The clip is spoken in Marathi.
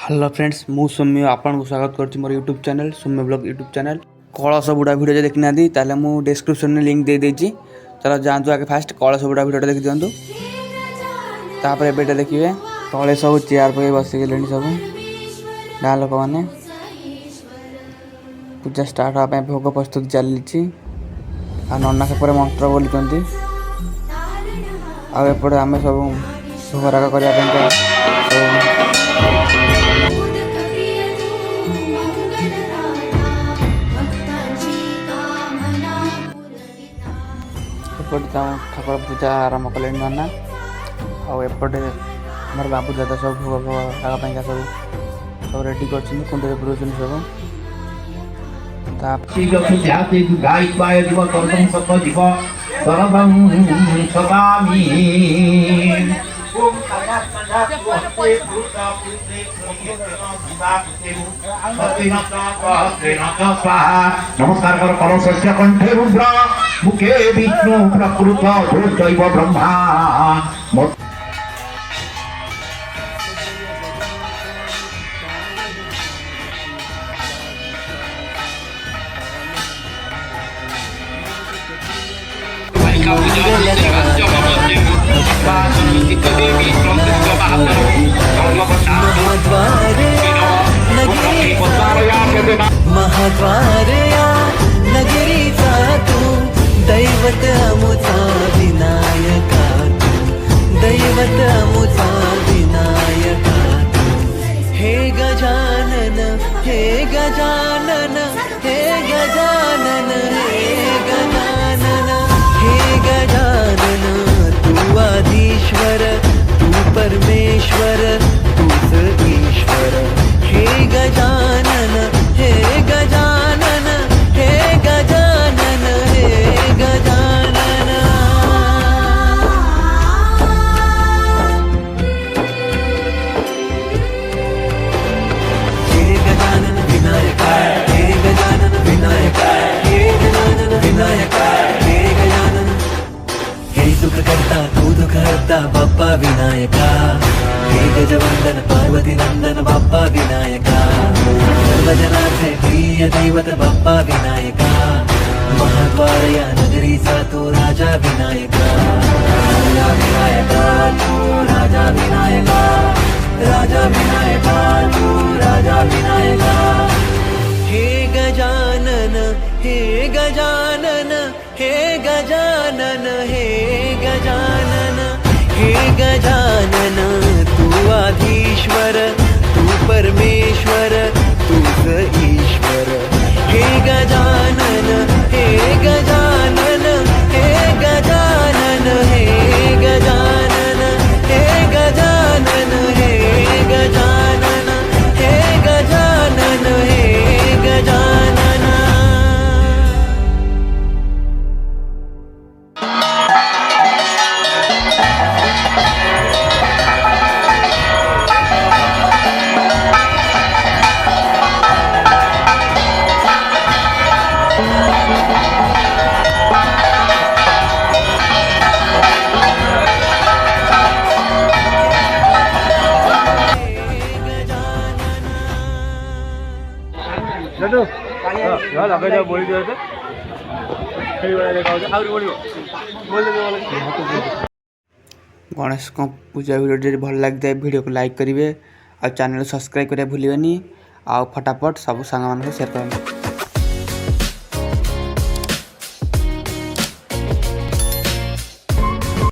हेलो फ्रेंड्स मु सौम्य आपन को स्वागत करछि मोर यूट्यूब चैनल सौम्य ब्लॉग यूट्यूब चैनल कलश बुड़ा वीडियो जे देखना दी ताले मु डिस्क्रिप्शन में लिंक दे देछि। चलो जानतो आगे फास्ट कलश बुड़ा वीडियो देख दियंतु। तापर एबेटा देखिए तळे सब चेयर पे बसि गेलेनी सब गाँ लोक माने पूजा स्टार्ट होगा पे भोग प्रस्तुत चली आ नन्ना सेपरे मंत्र बोलुचंती आ एपटे आमे सब भोगराग करिया ठाकुर पूजा आरंभ कले नना आपटे मोर बाबू दादा सब भोग भोग खावाई सब रेडी कर कुंडे बुलाऊँ सब नमस्कार कर कलश कंठे रुद्र मुखे विष्णु प्रकृत दैव ब्रह्मा महाद्वारया नगरीचा तू दैवत अमुचा विनायका तू दैवत अमुचा विनायका तू हे गजानन हे गजानन हे गजानन हे गजानन हे गजानन तू आदिश्वर तू परमेश्वर तूच ईश्वर हे गजानन हे गजानन हे गजानन हे गजानन हे गजानन विनायका हे गजानन विनायका हे गजानन विनायका हे गजानन हे सुख करता तू दुख हरता बाप्पा विनायका हे गजवंदन पार्वती नंदन बाप्पा विनायका सर्वजनाचे प्रिय दैवत बाप्पा विनायका महाद्वारया नगरीचा तो राजा विनायका राजा विनायका तू राजा विनायका राजा विनायका तू राजा विनायका हे गजानन हे गजानन हे गजानन हे गजानन हे गजानन तू आधीश्वर तू परमेश्वर तूच ईश्वर हे गजानन हे गजानन हे गजानन हे गजानन हे गजानन हे गजानन हे गजानन हे गजानन गणेश को पूजा वीडियो भल लगी है वीडियो को लाइक करेंगे और चैनल सब्सक्राइब करें भूलिए आ फटाफट सब सांग मान शेयर करें।